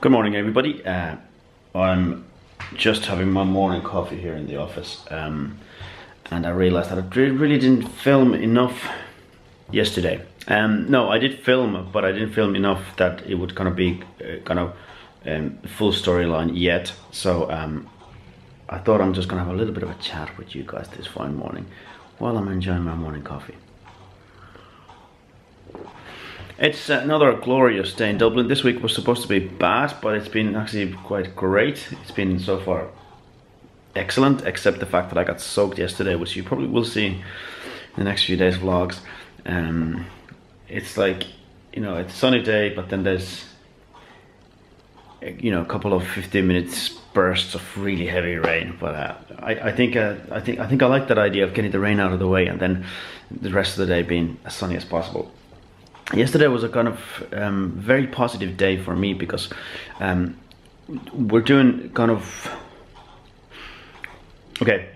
Good morning, everybody. I'm just having my morning coffee here in the office, and I realized that I really didn't film enough yesterday. No, I did film, but I didn't film enough that it would kind of be full storyline yet. So I thought I'm just gonna have a little bit of a chat with you guys this fine morning while I'm enjoying my morning coffee. It's another glorious day in Dublin. This week was supposed to be bad, but it's been actually quite great. It's been so far excellent, except the fact that I got soaked yesterday, which you probably will see in the next few days' vlogs. It's like, it's a sunny day, but then there's, a couple of 15 minutes bursts of really heavy rain. But I think I like that idea of getting the rain out of the way and then the rest of the day being as sunny as possible. Yesterday was a kind of very positive day for me because we're doing kind of... Okay,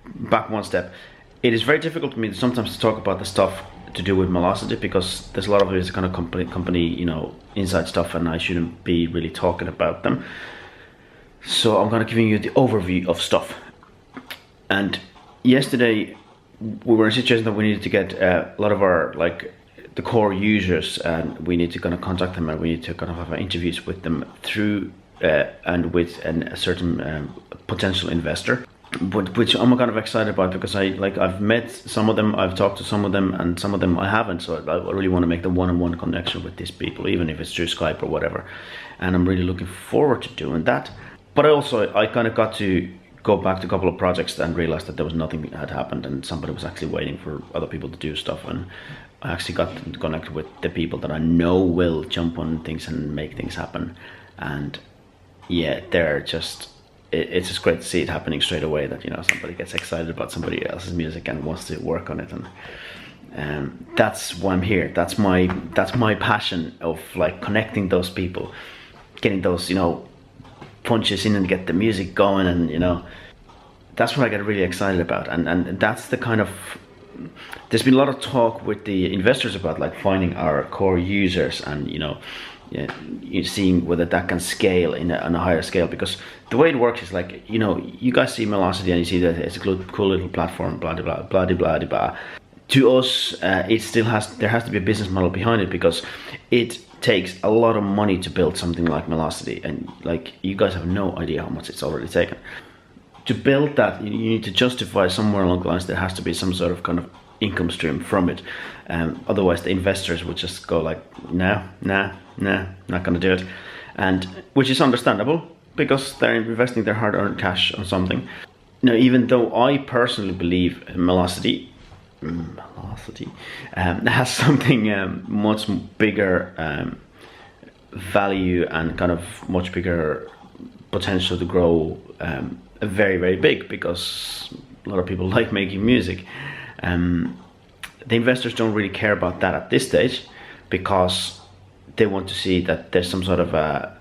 back one step. It is very difficult for me sometimes to talk about the stuff to do with Velocity because there's a lot of it is kind of company inside stuff, and I shouldn't be really talking about them. So I'm gonna giving you the overview of stuff. And yesterday we were in a situation that we needed to get a lot of our the core users, and we need to kind of contact them, and we need to kind of have interviews with them through and with a certain potential investor, which I'm kind of excited about because I've met some of them, I've talked to some of them, and some of them I haven't. So I really want to make the one-on-one connection with these people, even if it's through Skype or whatever. And I'm really looking forward to doing that. But I kind of got to go back to a couple of projects and realized that there was nothing that had happened, and somebody was actually waiting for other people to do stuff. And I actually got to connect with the people that I know will jump on things and make things happen. And yeah, they're just, it's just great to see it happening straight away, that somebody gets excited about somebody else's music and wants to work on it. And that's why I'm here. That's my passion of connecting those people, getting those punches in and get the music going, and that's what I get really excited about. And that's the kind of... There's been a lot of talk with the investors about finding our core users and seeing whether that can scale on a higher scale, because the way it works is you guys see Velocity and you see that it's a cool little platform, blah blah blah blah blah blah. To us, it still there has to be a business model behind it, because it takes a lot of money to build something like Velocity, and you guys have no idea how much it's already taken. To build that, you need to justify somewhere along the lines there has to be some sort of kind of income stream from it. Otherwise the investors would just go nah, not gonna do it. And which is understandable, because they're investing their hard-earned cash on something. Even though I personally believe Velocity has something much bigger value and kind of much bigger potential to grow very, very big, because a lot of people like making music. The investors don't really care about that at this stage, because they want to see that there's some sort of a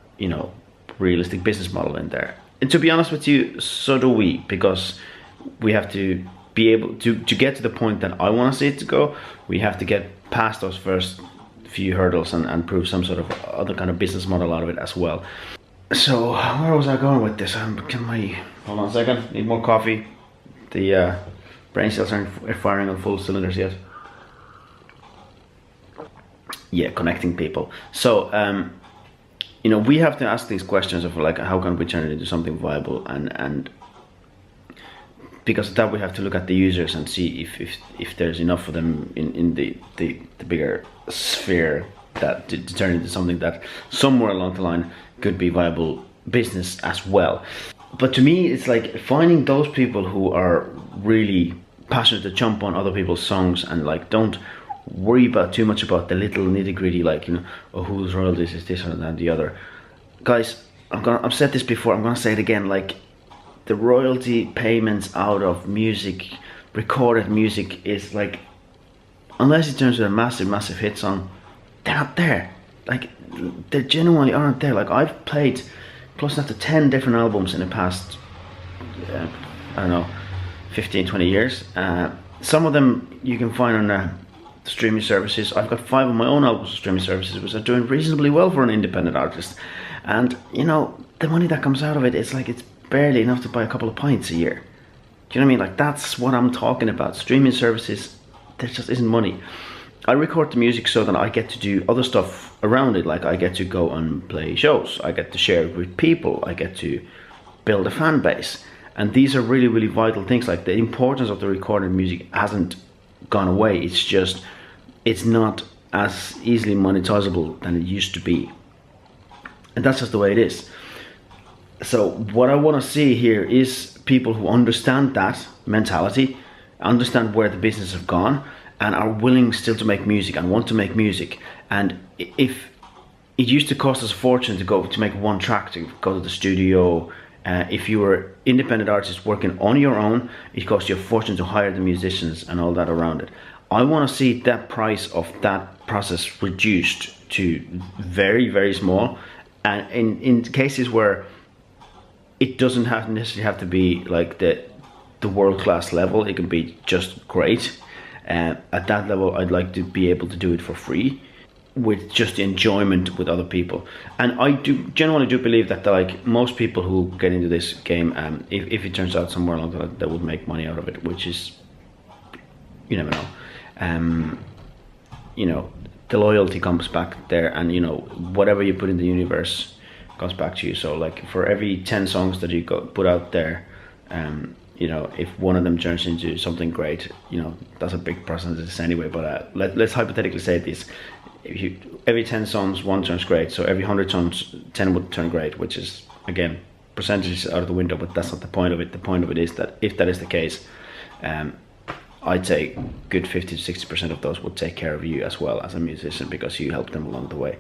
realistic business model in there. And to be honest with you, so do we, because we have to be able to get to the point that I want to see it to go. We have to get past those first few hurdles and prove some sort of other kind of business model out of it as well. So where was I going with this? Hold on a second, need more coffee. The brain cells aren't firing on full cylinders yet. Yeah, connecting people. So we have to ask these questions of how can we turn it into something viable, and because of that we have to look at the users and see if there's enough for them in the bigger sphere that to turn into something that somewhere along the line could be viable business as well. But to me, it's finding those people who are really passionate to jump on other people's songs and don't worry about too much about the little nitty-gritty, whose royalties is this or that and the other. Guys, I've said this before, I'm gonna say it again, the royalty payments out of music, recorded music, is unless it turns to a massive hit song, they're not there. They genuinely aren't there. I've played close enough to 10 different albums in the past, I don't know, 15-20 years. Some of them you can find on streaming services. I've got 5 of my own albums on streaming services, which are doing reasonably well for an independent artist. And you know, the money that comes out of it, it's like it's barely enough to buy a couple of pints a year. Do you know what I mean? Like, that's what I'm talking about. Streaming services, there just isn't money. I record the music so that I get to do other stuff around it. Like, I get to go and play shows, I get to share it with people, I get to build a fan base. And these are really, really vital things. Like, the importance of the recorded music hasn't gone away. It's just, it's not as easily monetizable than it used to be. And that's just the way it is. So what I want to see here is people who understand that mentality, understand where the business have gone, and are willing still to make music and want to make music. And if it used to cost us a fortune to make one track, to go to the studio, if you were independent artist working on your own, it cost you a fortune to hire the musicians and all that around it. I want to see that price of that process reduced to very, very small. And in cases where it doesn't necessarily have to be like the world-class level, it can be just great. At that level, I'd like to be able to do it for free, with just enjoyment with other people. And I genuinely do believe that like most people who get into this game, if it turns out somewhere along the line that would make money out of it, which is, you never know. You know, the loyalty comes back there, and you know, whatever you put in the universe comes back to you. So like, for every 10 songs that you put out there, you know, if one of them turns into something great, you know, that's a big percentage anyway. But let's hypothetically say this: every 10 songs, one turns great. So every 100 songs, 10 would turn great, which is, again, percentages out of the window. But that's not the point of it. The point of it is that if that is the case, I'd say good 50 to 60% of those would take care of you as well as a musician, because you help them along the way.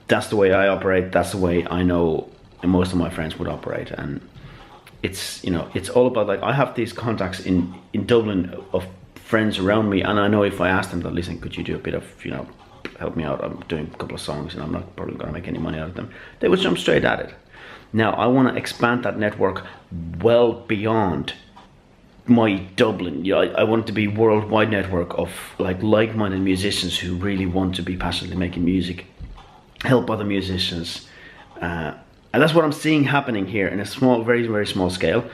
That's the way I operate. That's the way I know most of my friends would operate. And it's, you know, it's all about, like, I have these contacts in Dublin of friends around me, and I know if I ask them that, listen, could you do a bit of, you know, help me out, I'm doing a couple of songs and I'm not probably going to make any money out of them, they would jump straight at it. Now I want to expand that network well beyond my Dublin. Yeah, I want it to be a worldwide network of like-minded musicians who really want to be passionately making music, help other musicians, and that's what I'm seeing happening here in a small, very, very small scale.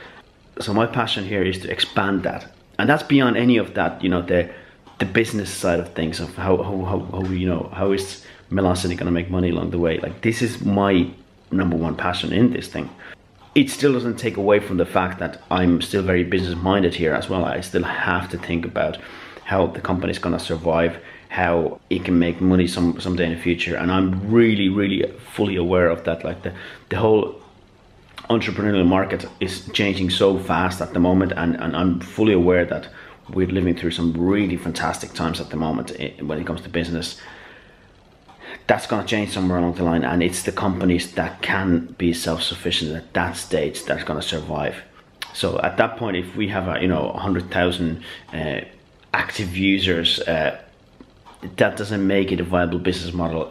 So my passion here is to expand that, and that's beyond any of that, you know, the business side of things, of how you know, how is Melocity going to make money along the way. Like, this is my number one passion in this thing. It still doesn't take away from the fact that I'm still very business minded here as well. I still have to think about how the company is going to survive, how it can make money someday in the future. And I'm really, really fully aware of that. Like, the whole entrepreneurial market is changing so fast at the moment, and I'm fully aware that we're living through some really fantastic times at the moment when it comes to business. That's going to change somewhere along the line, and it's the companies that can be self-sufficient at that stage that's going to survive. So at that point, if we have 100,000 active users, that doesn't make it a viable business model.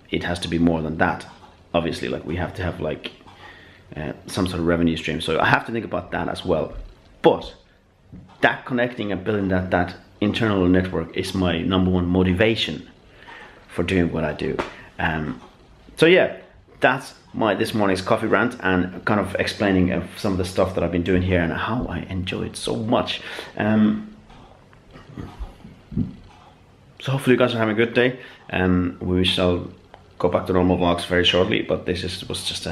It has to be more than that, obviously. Like, we have to have like some sort of revenue stream. So I have to think about that as well. But that connecting and building that internal network is my number one motivation for doing what I do. So yeah, that's this morning's coffee rant, and kind of explaining some of the stuff that I've been doing here and how I enjoy it so much. So hopefully you guys are having a good day. We shall go back to normal vlogs very shortly, but this was just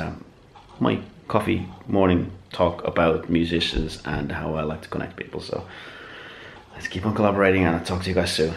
my coffee morning talk about musicians and how I like to connect people. So let's keep on collaborating, and I'll talk to you guys soon.